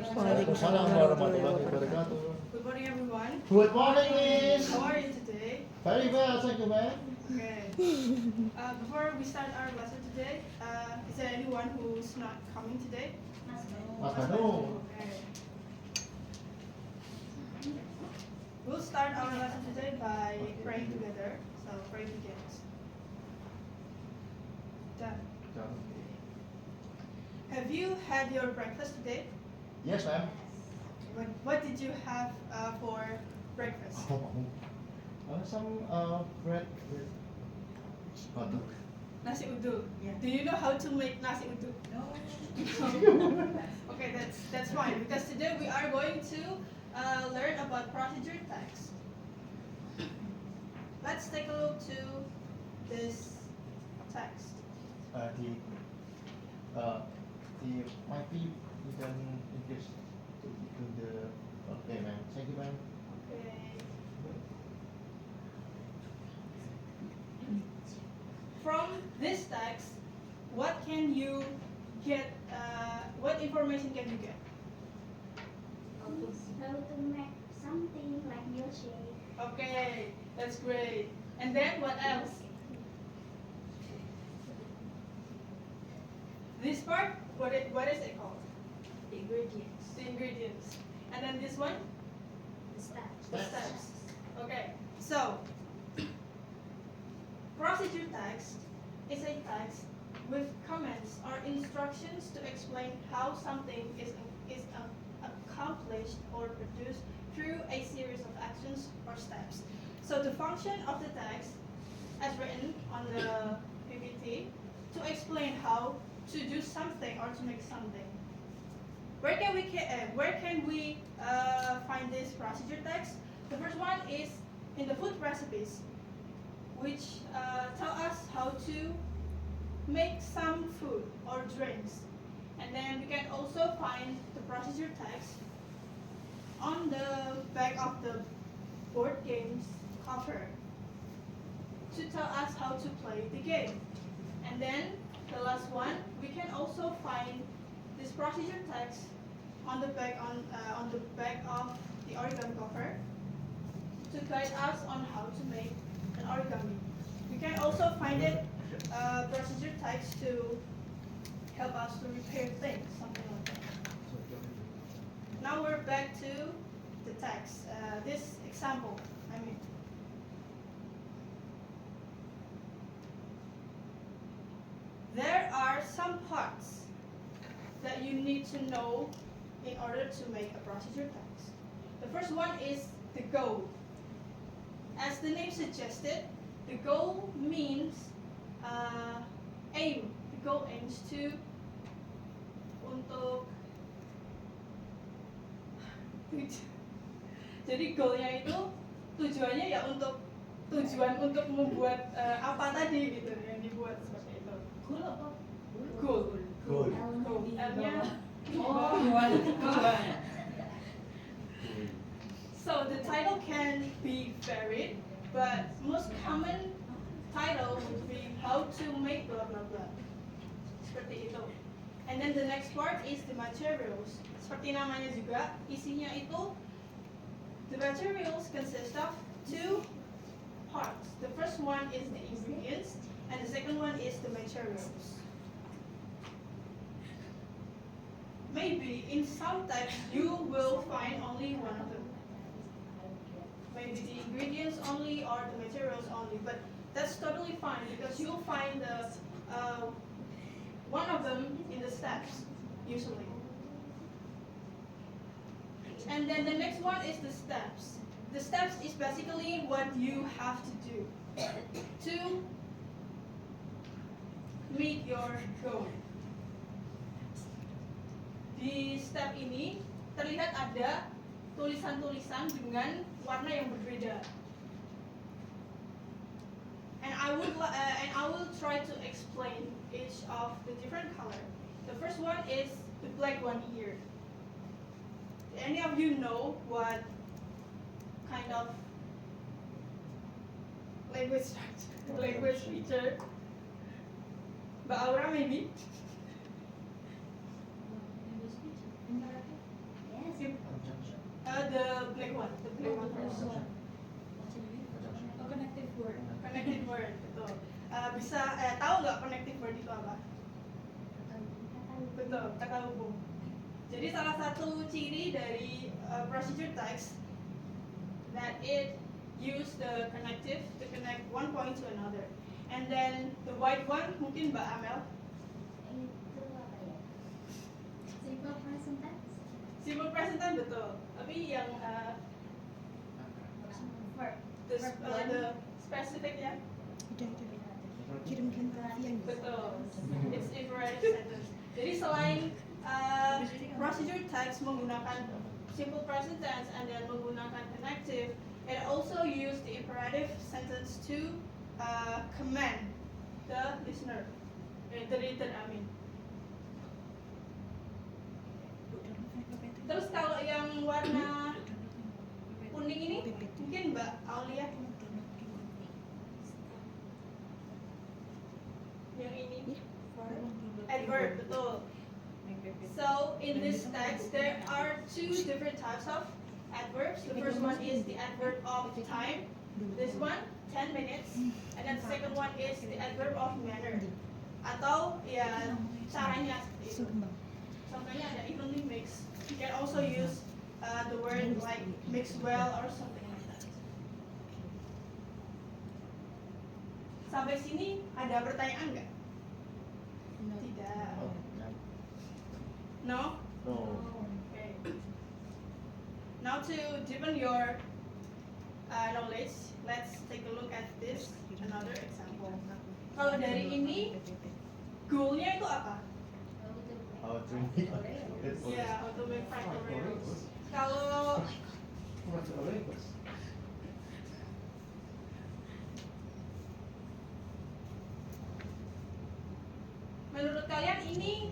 Waalaikumsalam warahmatullahi wabarakatuh. Good morning, everyone. Good morning, Miss. How are you today? Very well, thank you, ma'am. Okay. Before we start our lesson today, is there anyone who's not coming today? Mas Banu. Okay. We'll start our lesson today by praying together. So pray begins. Done. Have you had your breakfast today? Yes, ma'am. What did you have for breakfast? Some bread with uduk. Nasi uduk. Yeah. Do you know how to make nasi uduk? No. Okay, that's fine because today we are going to learn about procedure text. Let's take a look to this text. Might be you can increase to the okay, ma'am. Thank you, ma'am. Okay. From this text, what can you get? What information can you get? How to make something like milkshake. Okay, that's great. And then what else? This part, what is it called? The ingredients. The ingredients. And then this one, The steps. the steps. Okay, so procedure text is a text with comments or instructions to explain how something is accomplished or produced through a series of actions or steps. So the function of the text, as written on the PPT, to explain how to do something or to make something. Where can we find this procedure text? The first one is in the food recipes, which tell us how to make some food or drinks. And then we can also find the procedure text on the back of the board games cover to tell us how to play the game. And then the last one, we can also find this procedure text on the back of the origami cover to guide us on how to make an origami. We can also find it procedure text to help us to repair things, something like that. Now we're back to the text. This example, there are some parts that you need to know in order to make a procedure text. The first one is the goal. As the name suggested, the goal means aim. The goal aims to untuk jadi goalnya itu tujuannya ya untuk tujuan untuk membuat apa tadi gitu yang dibuat seperti itu. Goal apa? Goal. Good. L-nya Tujuan. So the title can be varied, but most common title would be how to make blah blah blah. Seperti itu. And then the next part is the materials. Seperti namanya juga, isinya itu the materials consist of two parts. The first one is the ingredients, and the second one is the materials. Maybe in some text you will find only one of them. Maybe the ingredients only or the materials only, but that's totally fine because you'll find the one of them in the steps usually. And then the next one is the steps. The steps is basically what you have to do to meet your goal. Di step ini terlihat ada tulisan-tulisan dengan warna yang berbeda. And I will try to explain each of the different color. The first one is the black one here. Any of you know what kind of language feature? Mbak Aura maybe? The black one first. Connective word. Connected word, betul. Bisa tahu nggak connected word itu apa? Betul, kata hubung. Jadi salah satu ciri dari procedure text that it use the connective to connect one point to another. And then the white one mungkin Mbak Amel. Itu apa ya? Simple present tense. Simple present tense betul. Tapi yang Verb. the specificnya Kirim-kirim betul. It's imperative sentence. Jadi selain procedure text menggunakan simple present tense and then menggunakan connective, it also use the imperative sentence to command the listener, the reader I mean. Terus kalau yang warna kuning ini mungkin Mbak Aulia. Yang ini adverb, betul. So in this text there are two different types of adverbs. The first one is the adverb of time. This one 10 minutes, and then the second one is the adverb of manner. Atau ya caranya seperti itu. Contohnya ada evenly mixed. You can also use the word like mix well or something like that. Sampai sini ada pertanyaan nggak? Tidak. Oh, No? no. Okay. Now to deepen your knowledge, let's take a look at this another example. Kalau dari ini, goalnya itu apa? How to make it. Yeah, how to make factorials. Kalau menurut kalian ini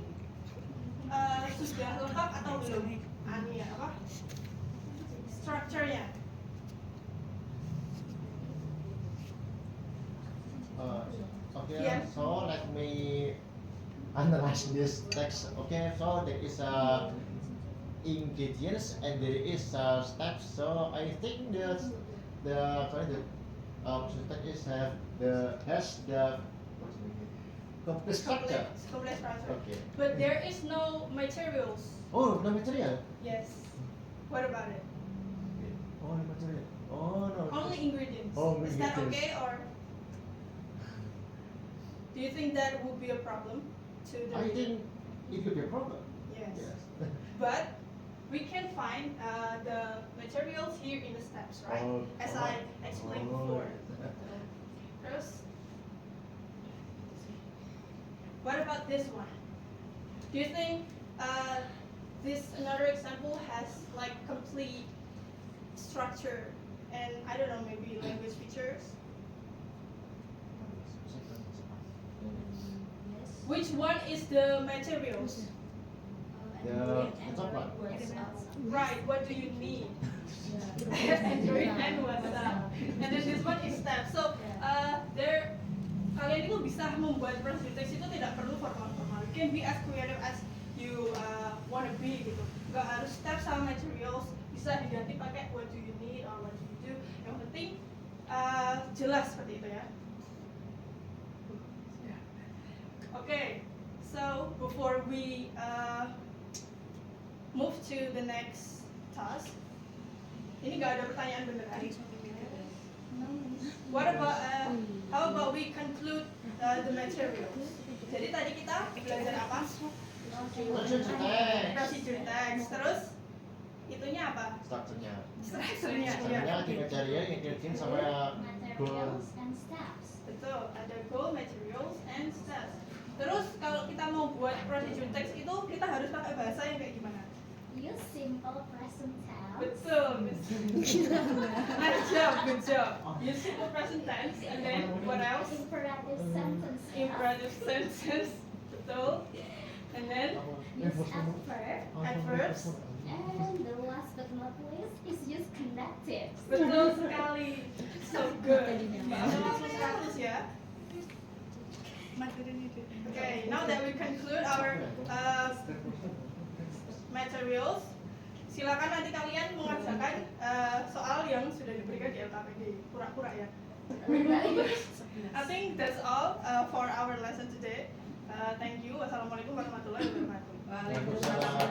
sudah lengkap atau belum? Ania apa? Structure-nya. Okay, Yeah. so let me analyze this text. Okay, so there is ingredients and there is steps. So I think the text is has the complete structure. Complex structure. Okay. But there is no materials. Oh, no material. Yes. What about it? Oh, no material. Oh no. Only ingredients. Oh, Is that ingredients. okay, or do you think that would be a problem to the I reader? think it could be a problem. Yes. Yes. But we can find the materials here in the steps, right? Oh, As oh. I explained Oh. before. Terus, what about this one? Do you think this another example has like complete structure and I don't know, maybe language features? Yes. Which one is the materials? The top one. Right, what do you need? Android and WhatsApp. And then this one is step. So kalian itu bisa membuat procedure text itu tidak perlu formal-formal. You can be as creative as you wanna be gitu. Gak harus step sama materials. Bisa diganti pakai what do you need or what do you do. Yang penting jelas seperti itu ya. Okay, so before we move to the next task, ini gak ada pertanyaan beneran. What about how about we conclude the materials? Jadi tadi kita belajar apa? Procedure text. Procedure text. Terus itunya apa? Structure-nya. Structure-nya. Structure-nya Iya. di material ingredient sama goal. Materials and steps. Betul. Ada goal, materials, and steps. Terus kalau kita mau buat procedure text itu kita harus pakai bahasa yang kayak gimana? Use simple present tense. Betul. Good job. Use simple present tense, and then what else? Imperative sentences. Imperative sentence. Betul. And then Use adverb. adverbs. And the last but not least is use connectives. Betul sekali. So good. Langsung 100 ya. Okay, now that we conclude our materials, Silakan nanti kalian mengerjakan soal yang sudah diberikan di LKPD. Pura-pura ya. I think that's all for our lesson today. Thank you. Wassalamualaikum warahmatullahi wabarakatuh. Waalaikumsalam.